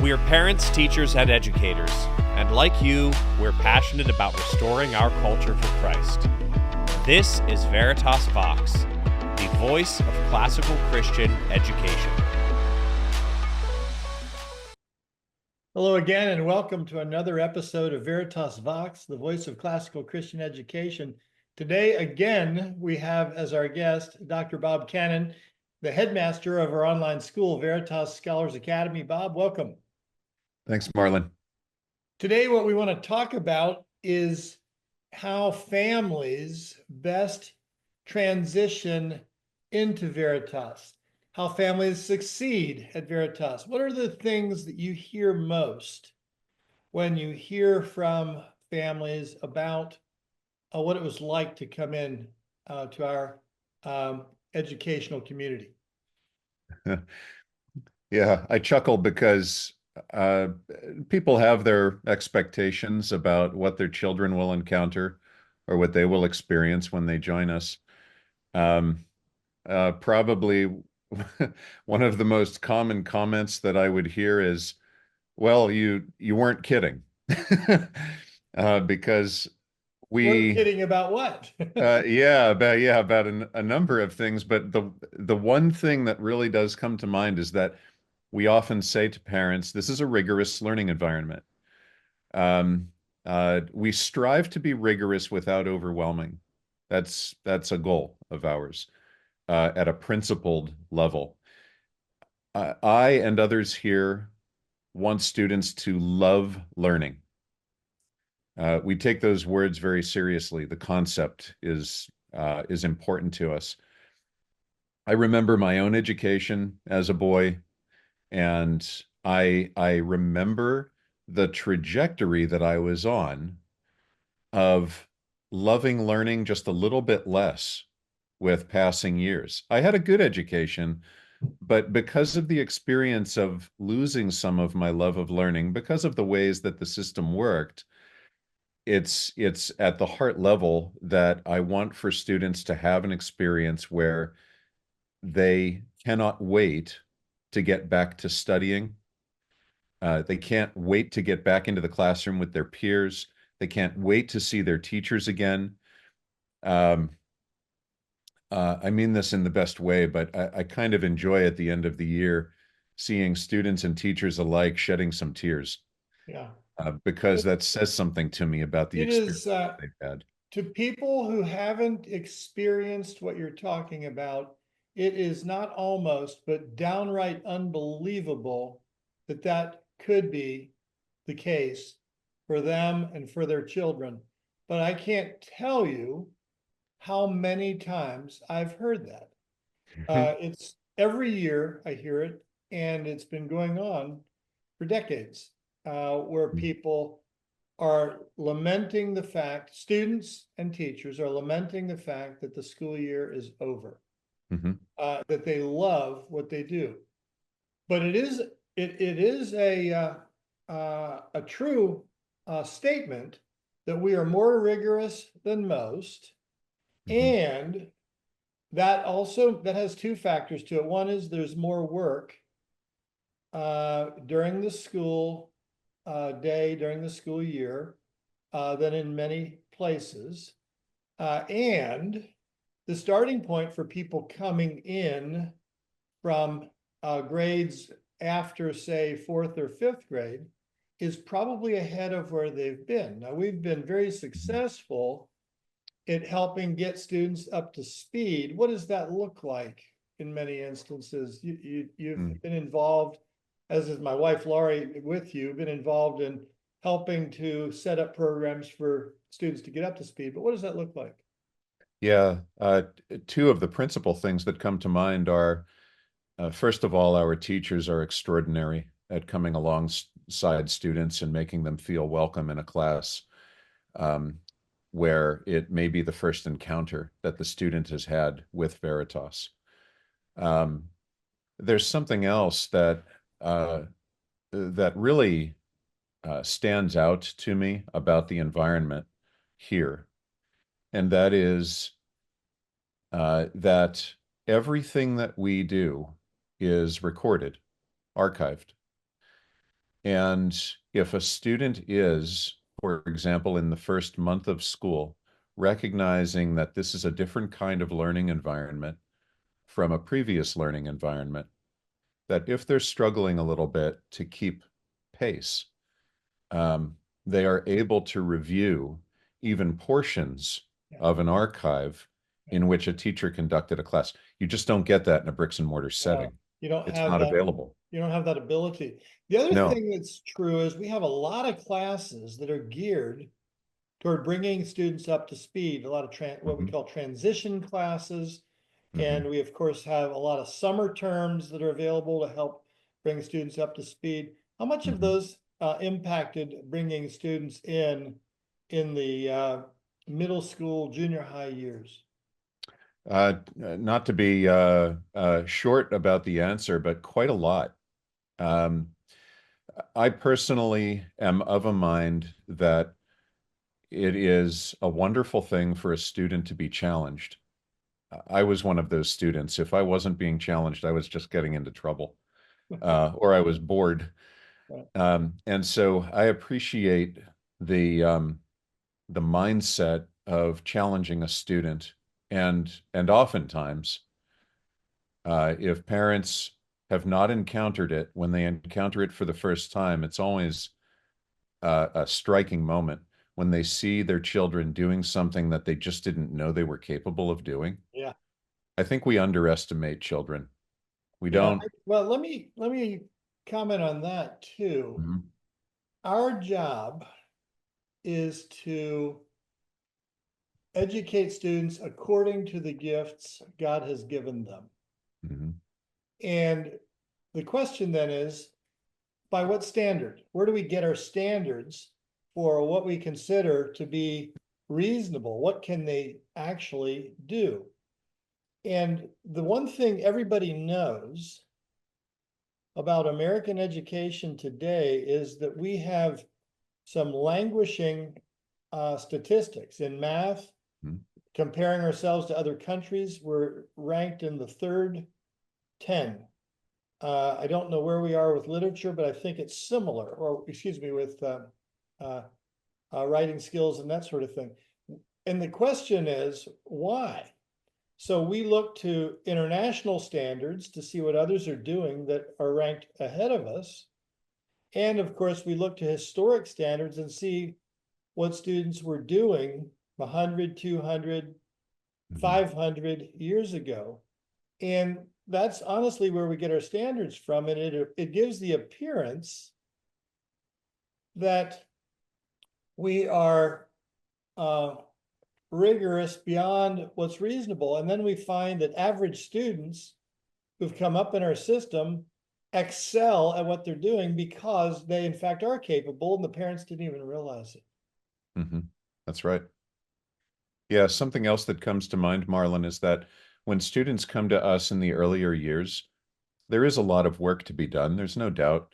We're parents, teachers, and educators, and like you, we're passionate about restoring our culture for Christ. This is Veritas Vox, the voice of classical Christian education. Hello again, and welcome to another episode of Veritas Vox, the voice of classical Christian education. Today, again, we have as our guest Dr. Bob Cannon, the headmaster of our online school, Veritas Scholars Academy. Bob, welcome. Thanks, Marlon. Today, what we want to talk about is how families best transition into Veritas, how families succeed at Veritas. What are the things that you hear most when you hear from families about what it was like to come in to our educational community? Yeah, I chuckle because people have their expectations about what their children will encounter or what they will experience when they join us. Probably one of the most common comments that I would hear is, "Well, you weren't kidding," because We're kidding about what? about a number of things. But the one thing that really does come to mind is that we often say to parents, this is a rigorous learning environment. We strive to be rigorous without overwhelming. That's a goal of ours at a principled level. I and others here want students to love learning. We take those words very seriously. The concept is important to us. I remember my own education as a boy, and I remember the trajectory that I was on of loving learning just a little bit less with passing years. I had a good education, but because of the experience of losing some of my love of learning, because of the ways that the system worked, it's at the heart level that I want for students to have an experience where they cannot wait to get back to studying. They can't wait to get back into the classroom with their peers. They can't wait to see their teachers again. I mean this in the best way, but I kind of enjoy at the end of the year seeing students and teachers alike shedding some tears. Yeah. Because that says something to me about the experience they've had. To people who haven't experienced what you're talking about, it is not almost, but downright unbelievable that that could be the case for them and for their children. But I can't tell you how many times I've heard that. It's every year I hear it, and it's been going on for decades, where people are lamenting the fact, students and teachers are lamenting the fact that the school year is over, that they love what they do. But it is a true statement that we are more rigorous than most, and that has two factors to it. One is there's more work during the school day, during the school year, than in many places. And the starting point for people coming in from grades after, say, fourth or fifth grade is probably ahead of where they've been. Now, we've been very successful at helping get students up to speed. What does that look like in many instances? You've been involved, as is my wife Laurie with you, been involved in helping to set up programs for students to get up to speed. But what does that look like? Yeah, two of the principal things that come to mind are, first of all, our teachers are extraordinary at coming alongside students and making them feel welcome in a class where it may be the first encounter that the student has had with Veritas. There's something else that really stands out to me about the environment here, and that is that everything that we do is recorded, archived, And if a student is, for example, in the first month of school, recognizing that this is a different kind of learning environment from a previous learning environment, that if they're struggling a little bit to keep pace, they are able to review even portions Yeah. of an archive in which a teacher conducted a class. You just don't get that in a bricks and mortar setting. You don't It's have not that. available. You don't have that ability. The other No. thing that's true is we have a lot of classes that are geared toward bringing students up to speed, a lot of what we Mhm. call transition classes. And Mhm. we, of course, have a lot of summer terms that are available to help bring students up to speed. How much of Mhm. those impacted bringing students in the middle school, junior high years? Not to be short about the answer, but quite a lot. Um, I personally am of a mind that it is a wonderful thing for a student to be challenged. I was one of those students. If I wasn't being challenged, I was just getting into trouble, or I was bored. Right. And so I appreciate the mindset of challenging a student, and oftentimes, if parents have not encountered it, when they encounter it for the first time, it's always a striking moment when they see their children doing something that they just didn't know they were capable of doing. Yeah. I think we underestimate children. We Yeah. don't. Well, let me comment on that too. Mhm. Our job is to educate students according to the gifts God has given them. Mhm. And the question then is, by what standard? Where do we get our standards for what we consider to be reasonable? What can they actually do? And the one thing everybody knows about American education today is that we have some languishing statistics in math. Mhm. Comparing ourselves to other countries, we're ranked in the third 10. I don't know where we are with literature, but I think it's similar, or excuse me, with uh, writing skills and that sort of thing. And the question is, why? So we look to international standards to see what others are doing that are ranked ahead of us. And of course, we look to historic standards and see what students were doing 100, 200, Mhm. 500 years ago. And that's honestly where we get our standards from. And it gives the appearance that we are rigorous beyond what's reasonable. And then we find that average students who've come up in our system excel at what they're doing because they, in fact, are capable and the parents didn't even realize it. Mhm. That's right. Yeah, something else that comes to mind, Marlon, is that when students come to us in the earlier years, there is a lot of work to be done. There's no doubt.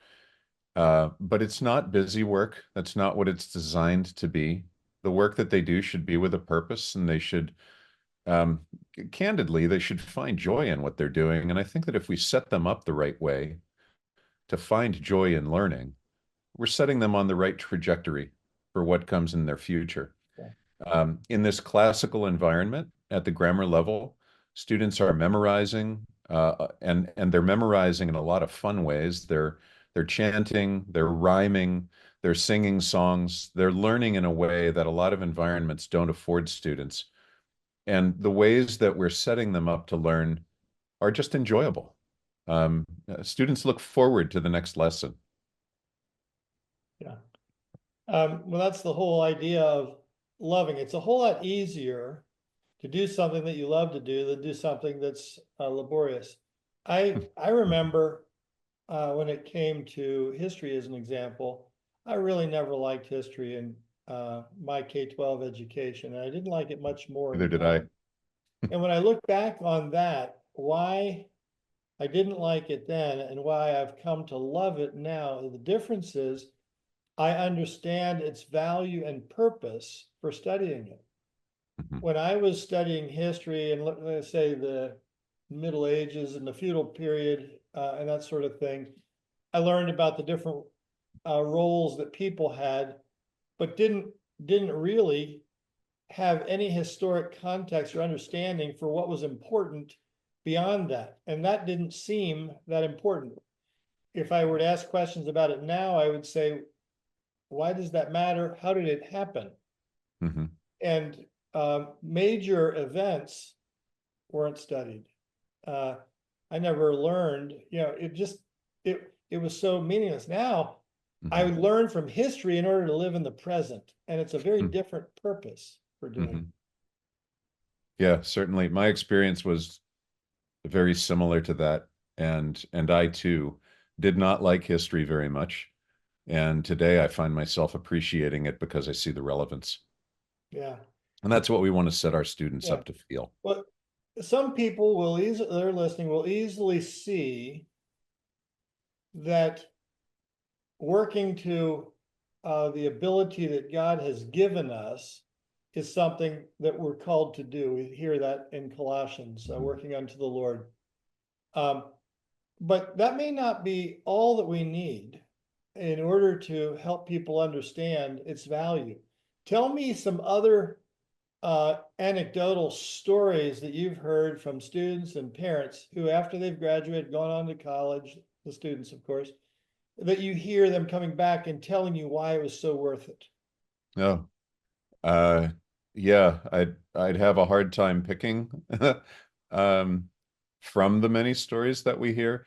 But it's not busy work. That's not what it's designed to be. The work that they do should be with a purpose, and they should, um, candidly, they should find joy in what they're doing. And I think that if we set them up the right way to find joy in learning, we're setting them on the right trajectory for what comes in their future. Yeah. In this classical environment at the grammar level, students are memorizing, and they're memorizing in a lot of fun ways. They're chanting, they're rhyming, they're singing songs, they're learning in a way that a lot of environments don't afford students. And the ways that we're setting them up to learn are just enjoyable. Students look forward to the next lesson. Yeah. Well, that's the whole idea of loving. It's a whole lot easier to do something that you love to do than do something that's laborious. I remember when it came to history, as an example, I really never liked history in my K-12 education, and I didn't like it much more in Neither did I. college. And when I look back on that, why I didn't like it then and why I've come to love it now, the difference is I understand its value and purpose for studying it. Mhm. When I was studying history and let's say the Middle Ages and the feudal period and that sort of thing, I learned about the different roles that people had, but didn't really have any historic context or understanding for what was important beyond that. And that didn't seem that important. If I were to ask questions about it now, I would say, why does that matter? How did it happen? Mm-hmm. And major events weren't studied. I never learned, it was so meaningless. Now I would learn from history in order to live in the present. And it's a very different purpose for doing it. Yeah, certainly. My experience was very similar to that. And I too did not like history very much. And today I find myself appreciating it because I see the relevance. Yeah. And that's what we want to set our students Yeah. up to feel. Well, some people will easily, they're listening, will easily see that working to the ability that God has given us is something that we're called to do. We hear that in Colossians, working unto the Lord. But that may not be all that we need in order to help people understand its value. Tell me some other anecdotal stories that you've heard from students and parents who, after they've graduated, gone on to college, the students, of course, that you hear them coming back and telling you why it was so worth it. Oh, yeah, I'd have a hard time picking um, from the many stories that we hear,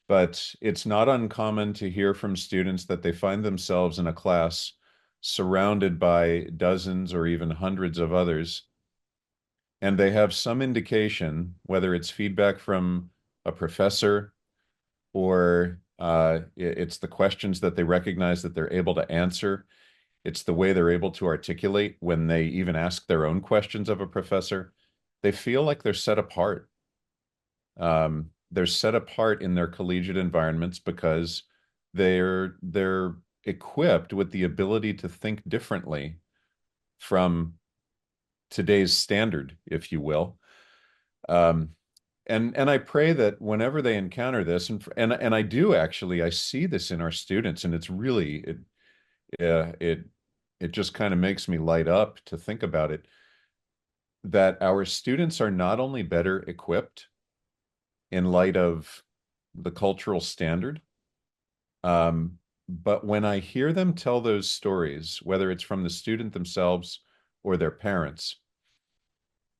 but it's not uncommon to hear from students that they find themselves in a class surrounded by dozens or even hundreds of others, and they have some indication, whether it's feedback from a professor or it's the questions that they recognize that they're able to answer. It's the way they're able to articulate when they even ask their own questions of a professor. They feel like they're set apart. They're set apart in their collegiate environments because they're equipped with the ability to think differently from today's standard, if you will. And I pray that whenever they encounter this, and I do actually, I see this in our students, and it's really it just kind of makes me light up to think about it, that our students are not only better equipped in light of the cultural standard, but when I hear them tell those stories, whether it's from the student themselves or their parents,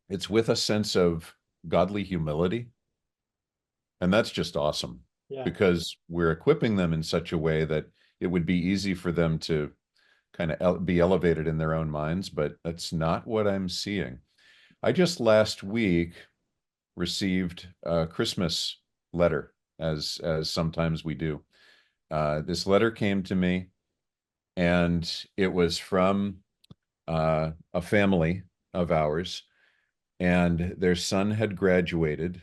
it's with a sense of godly humility. And that's just awesome because we're equipping them in such a way that it would be easy for them to kind of be elevated in their own minds, but that's not what I'm seeing. I just last week received a Christmas letter, as sometimes we do. This letter came to me, and it was from a family of ours, and their son had graduated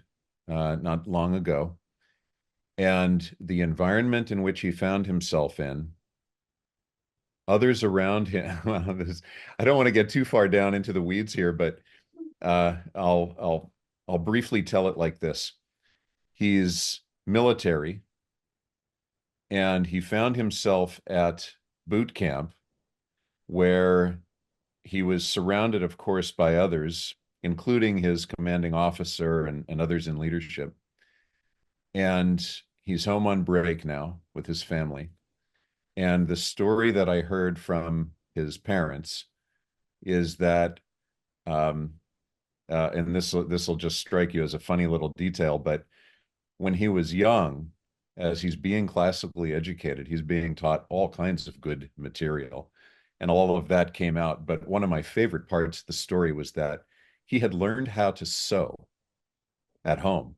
not long ago, and the environment in which he found himself in, others around him. Well, I don't want to get too far down into the weeds here, but I'll briefly tell it like this. He's military, and he found himself at boot camp where he was surrounded, of course, by others, including his commanding officer and others in leadership. And he's home on break now with his family. And the story that I heard from his parents is that, and this will just strike you as a funny little detail, but when he was young, as he's being classically educated, he's being taught all kinds of good material, and all of that came out. But one of my favorite parts of the story was that he had learned how to sew at home.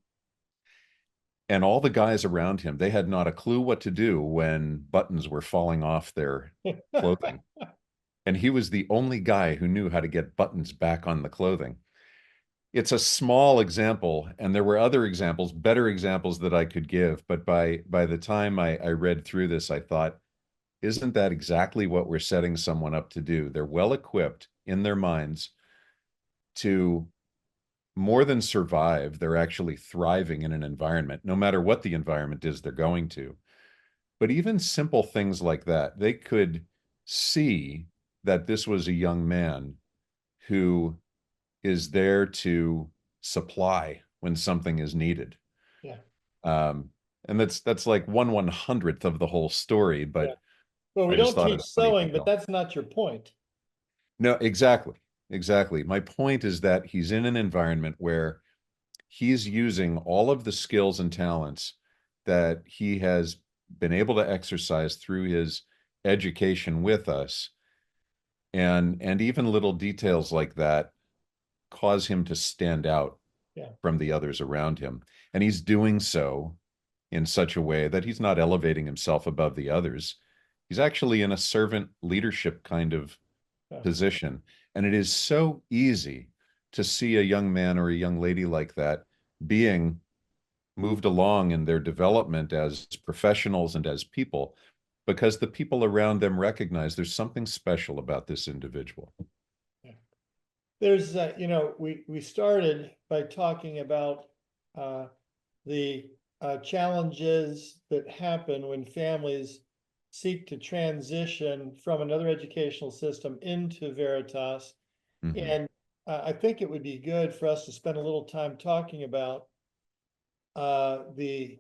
And all the guys around him, they had not a clue what to do when buttons were falling off their clothing. And he was the only guy who knew how to get buttons back on the clothing. It's a small example, and there were other examples, better examples that I could give. But by the time I read through this, I thought, isn't that exactly what we're setting someone up to do? They're well equipped in their minds to more than survive. They're actually thriving in an environment, no matter what the environment is they're going to. But even simple things like that, they could see that this was a young man who is there to supply when something is needed. Yeah. Um, and that's like 1/100th of the whole story, Yeah. but Well, we I just don't thought teach of a funny sewing, but detail. that's not your point. No, exactly. Exactly. My point is that he's in an environment where he's using all of the skills and talents that he has been able to exercise through his education with us. And even little details like that cause him to stand out Yeah. from the others around him. And he's doing so in such a way that he's not elevating himself above the others. He's actually in a servant leadership kind of Yeah. position. And it is so easy to see a young man or a young lady like that being moved along in their development as professionals and as people because the people around them recognize there's something special about this individual. Yeah. There's, we started by talking about the challenges that happen when families seek to transition from another educational system into Veritas. Mm-hmm. And I think it would be good for us to spend a little time talking about the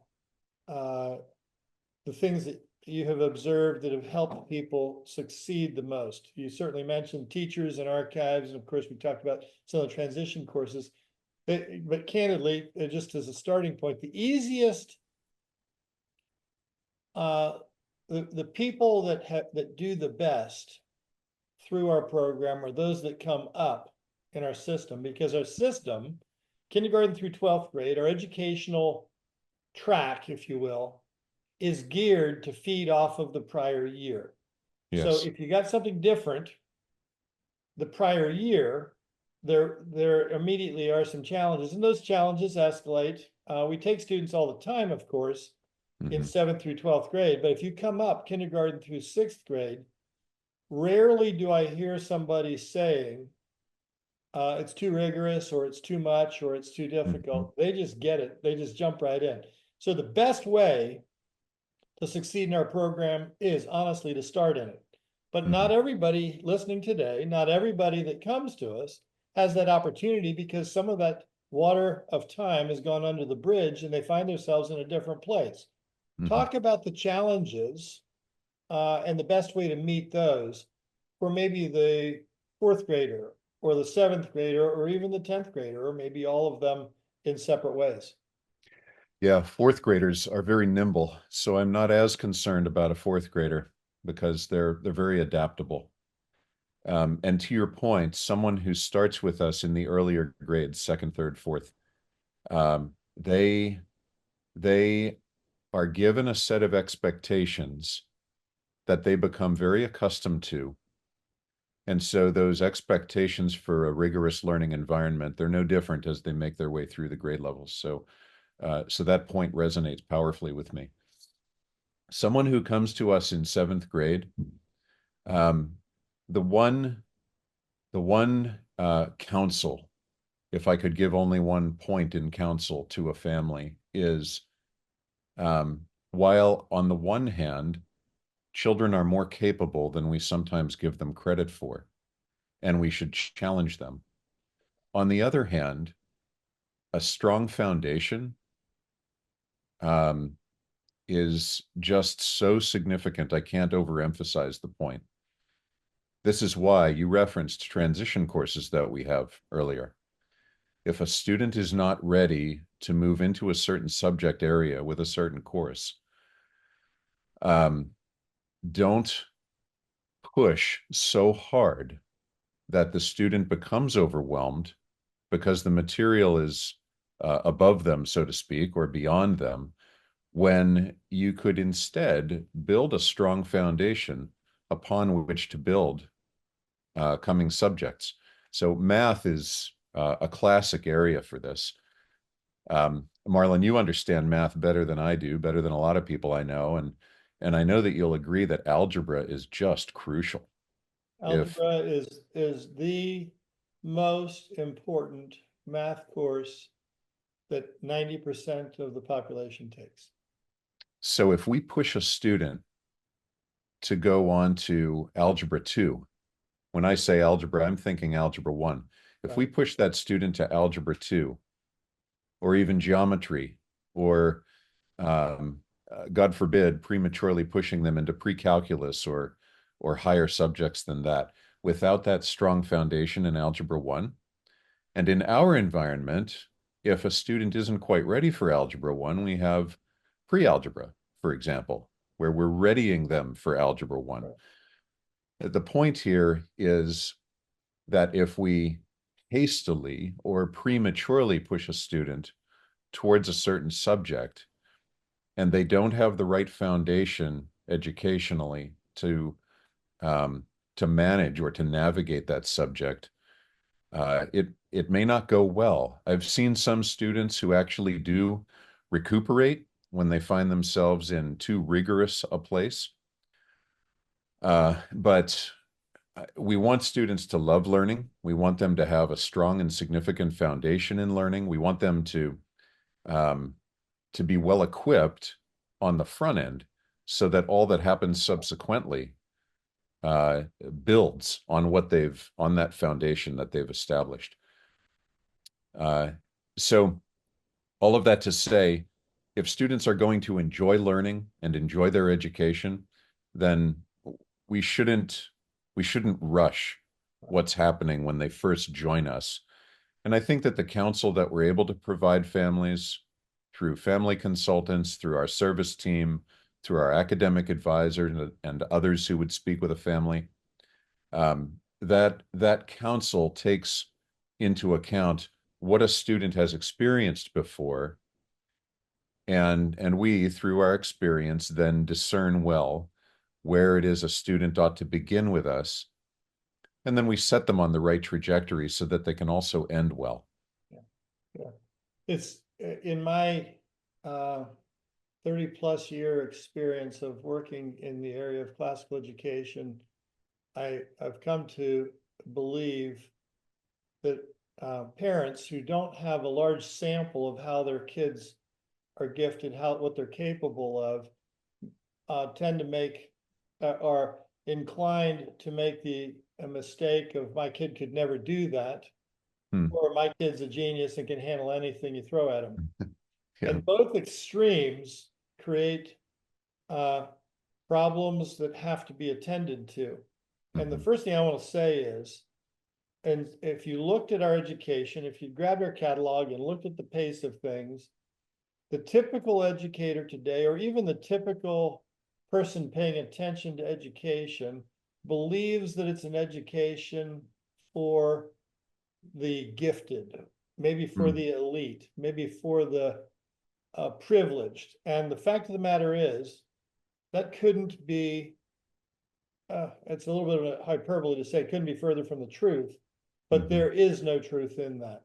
things that you have observed that have helped people succeed the most. You certainly mentioned teachers and archives, and of course we talked about some of the transition courses. But candidly, just as a starting point, the easiest, the people that do the best through our program are those that come up in our system, because our system, kindergarten through 12th grade, our educational track, if you will, is geared to feed off of the prior year. So Yes. if you got something different the prior year, there immediately are some challenges, and those challenges escalate. We take students all the time, of course, in Mm-hmm. 7th through 12th grade, but if you come up kindergarten through 6th grade, rarely do I hear somebody saying, it's too rigorous, or it's too much, or it's too difficult. They just get it. They just jump right in. So the best way to succeed in our program is honestly to start in it. But Mm-hmm. not everybody listening today, not everybody that comes to us has that opportunity, because some of that water of time has gone under the bridge and they find themselves in a different place. Mm-hmm. Talk about the challenges and the best way to meet those for maybe the 4th grader or the 7th grader or even the 10th grader, or maybe all of them in separate ways. Yeah, fourth graders are very nimble, so I'm not as concerned about a fourth grader because they're very adaptable. And to your point, someone who starts with us in the earlier grades, second, third, fourth, they are given a set of expectations that they become very accustomed to. And so those expectations for a rigorous learning environment, they're no different as they make their way through the grade levels. So that point resonates powerfully with me. Someone who comes to us in 7th grade, um, the one counsel, if I could give only one point in counsel to a family, is while on the one hand, children are more capable than we sometimes give them credit for, and we should challenge them. On the other hand, a strong foundation is just so significant. I can't overemphasize the point. This is why you referenced transition courses that we have earlier. If a student is not ready to move into a certain subject area with a certain course, don't push so hard that the student becomes overwhelmed because the material is above them, so to speak, or beyond them, when you could instead build a strong foundation upon which to build coming subjects. So math is a classic area for this. Marlon, you understand math better than I do, better than a lot of people I know, and I know that you'll agree that algebra is just crucial. Algebra is the most important math course that 90% of the population takes. So if we push a student to go on to Algebra 2, when I say algebra, I'm thinking Algebra 1. If we Right. push that student to Algebra 2, or even geometry, or God forbid, prematurely pushing them into pre-calculus or higher subjects than that, without that strong foundation in Algebra 1. And in our environment, if a student isn't quite ready for Algebra 1, we have pre-algebra, for example, where we're readying them for Algebra 1. Right. The point here is that if we hastily or prematurely push a student towards a certain subject and they don't have the right foundation educationally um, to manage or to navigate that subject, it may not go well. I've seen some students who actually do recuperate when they find themselves in too rigorous a place. But we want students to love learning. We want them to have a strong and significant foundation in learning. We want them um, to be well equipped on the front end so that all that happens subsequently uh, builds on on that foundation that they've established. Uh, so all of that to say, if students are going to enjoy learning and enjoy their education, then we shouldn't we shouldn't rush what's happening when they first join us. And I think that the counsel that we're able to provide families through family consultants, through our service team, through our academic advisor and others who would speak with a family, that counsel takes into account what a student has experienced before, and we, through our experience, then discern well where it is a student ought to begin with us, and then we set them on the right trajectory so that they can also end well. Yeah. It's in my 30+ year experience of working in the area of classical education, I've come to believe that parents who don't have a large sample of how their kids are gifted, what they're capable of, tend to make are inclined to make a mistake of my kid could never do that, or my kid's a genius and can handle anything you throw at him. Yeah. And both extremes create problems that have to be attended to. And the first thing I want to say is, and if you looked at our education, if you grabbed our catalog and looked at the pace of things, the typical educator today, or even the typical person paying attention to education, believes that it's an education for the gifted, maybe for the elite, maybe for the privileged. And the fact of the matter is, that couldn't be, it's a little bit of a hyperbole to say it couldn't be further from the truth, but there is no truth in that.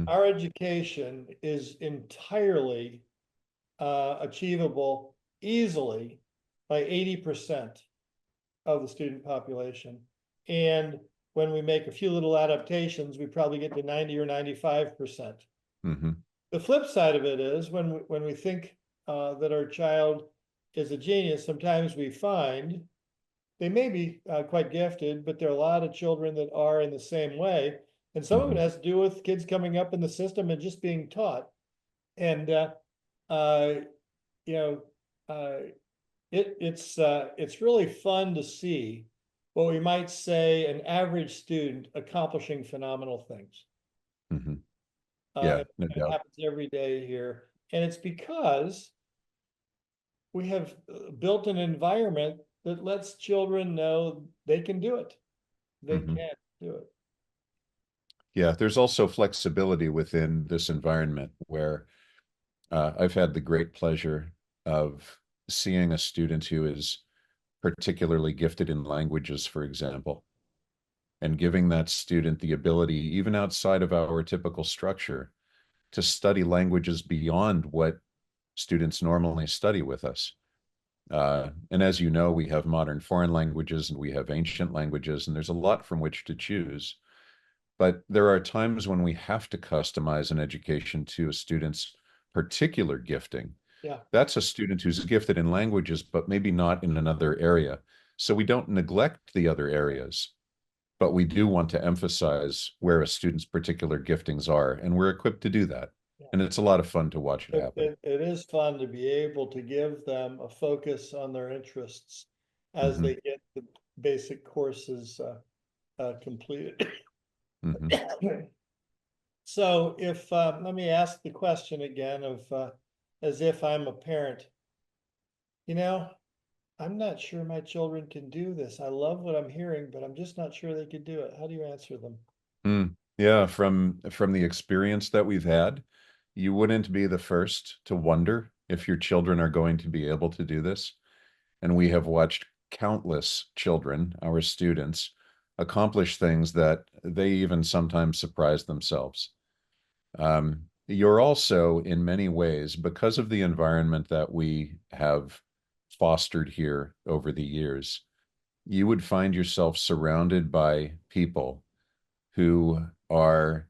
Our education is entirely achievable easily by 80% of the student population. And when we make a few little adaptations, we probably get to 90 or 95%. The flip side of it is when we think that our child is a genius, sometimes we find they may be quite gifted, but there are a lot of children that are in the same way. And some of it has to do with kids coming up in the system and just being taught. And, you know, it's really fun to see what we might say an average student accomplishing phenomenal things. Yeah, no It doubt. happens every day here. And it's because we have built an environment that lets children know they can do it. They can do it. Yeah, there's also flexibility within this environment where I've had the great pleasure of seeing a student who is particularly gifted in languages, for example, and giving that student the ability, even outside of our typical structure, to study languages beyond what students normally study with us. And as you know, we have modern foreign languages and we have ancient languages, and there's a lot from which to choose. But there are times when we have to customize an education to a student's particular gifting. Yeah. That's a student who's gifted in languages, but maybe not in another area. So we don't neglect the other areas, but we do want to emphasize where a student's particular giftings are, and we're equipped to do that. Yeah. And it's a lot of fun to watch it happen. It is fun to be able to give them a focus on their interests as Hmm. they get the basic courses completed. Hmm. So if, let me ask the question again of, as if I'm a parent, you know, I'm not sure my children can do this. I love what I'm hearing, but I'm just not sure they could do it. How do you answer them? Yeah, from the experience that we've had, you wouldn't be the first to wonder if your children are going to be able to do this. And we have watched countless children, our students, accomplish things that they even sometimes surprise themselves. You're also, in many ways, because of the environment that we have fostered here over the years, you would find yourself surrounded by people who are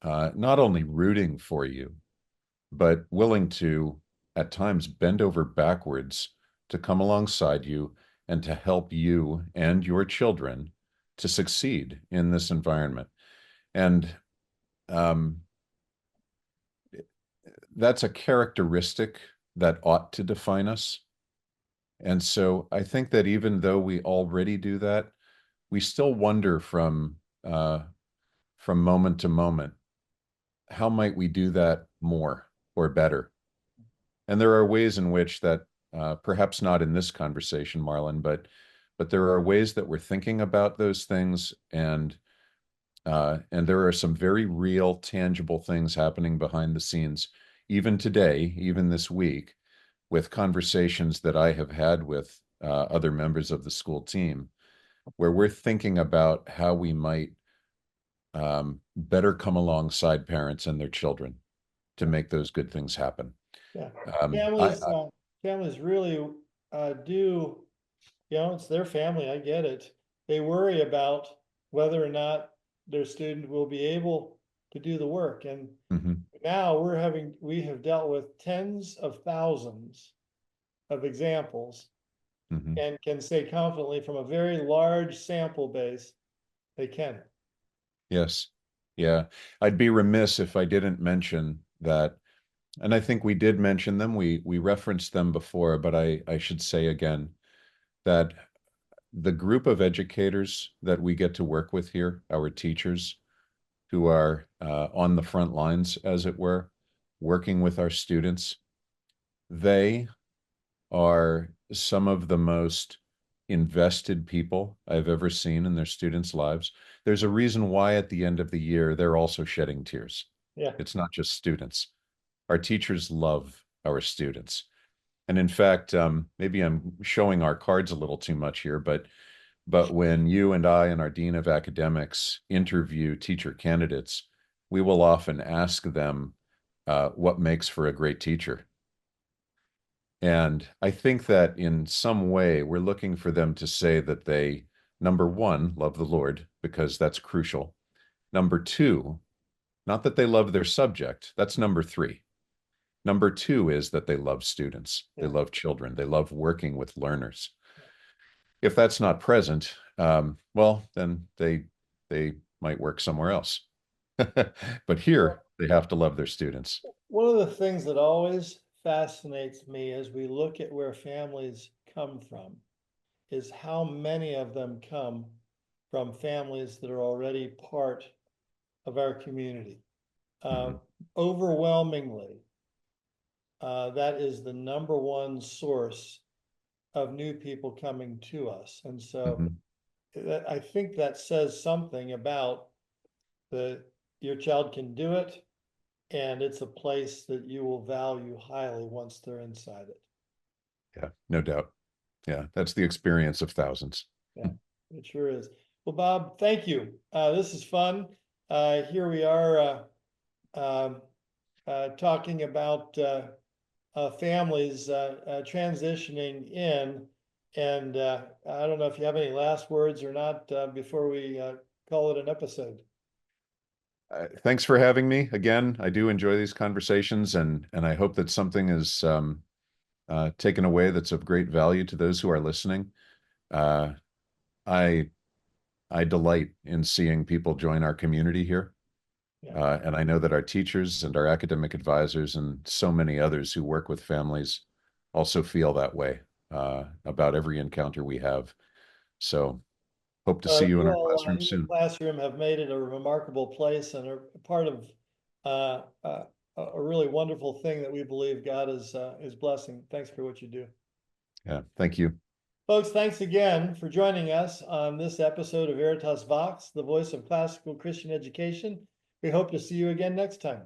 not only rooting for you, but willing to, at times, bend over backwards to come alongside you and to help you and your children to succeed in this environment. And um, that's a characteristic that ought to define us. And so I think that even though we already do that, we still wonder from moment to moment, how might we do that more or better? And there are ways in which that, perhaps not in this conversation, Marlon, but there are ways that we're thinking about those things, and there are some very real, tangible things happening behind the scenes, even today, even this week, with conversations that I have had with other members of the school team, where we're thinking about how we might better come alongside parents and their children to make those good things happen. Yeah. Um, I, Families, families really do, it's their family, I get it. They worry about whether or not their student will be able to do the work. And mhm, now we have dealt with tens of thousands of examples mhm. and can say confidently from a very large sample base, they can. Yes. Yeah. I'd be remiss if I didn't mention that, and I think we did mention them. We referenced them before, but I should say again that the group of educators that we get to work with here, our teachers who are on the front lines, as it were, working with our students, they are some of the most invested people I've ever seen in their students' lives. There's a reason why at the end of the year, they're also shedding tears. Yeah. It's not just students. Our teachers love our students. And in fact, maybe I'm showing our cards a little too much here, but when you and I and our Dean of Academics interview teacher candidates, we will often ask them what makes for a great teacher. And I think that in some way, we're looking for them to say that they, number one, love the Lord, because that's crucial. Number two, not that they love their subject, that's number three. Number two is that they love students, they Yeah. love children, they love working with learners. If that's not present, well, then they might work somewhere else. But here, they have to love their students. One of the things that always fascinates me as we look at where families come from is how many of them come from families that are already part of our community. Uh, Mhm, Overwhelmingly, that is the number one source of new people coming to us. And so mhm. I think that says something about your child can do it, and it's a place that you will value highly once they're inside it. Yeah, no doubt. Yeah, that's the experience of thousands. Yeah, it sure is. Well, Bob, thank you. This is fun. Here we are um, talking about families transitioning in. And I don't know if you have any last words or not before we call it an episode. Thanks for having me again. I do enjoy these conversations, and I hope that something is taken away that's of great value to those who are listening. Uh, I I delight in seeing people join our community here. Yeah. And I know that our teachers and our academic advisors and so many others who work with families also feel that way about every encounter we have. So hope to see you in You our all classroom in the soon. classroom have made it a remarkable place and a part of a really wonderful thing that we believe God is blessing. Thanks for what you do. Yeah, thank you. Folks, thanks again for joining us on this episode of Veritas Vox, the voice of classical Christian education. We hope to see you again next time.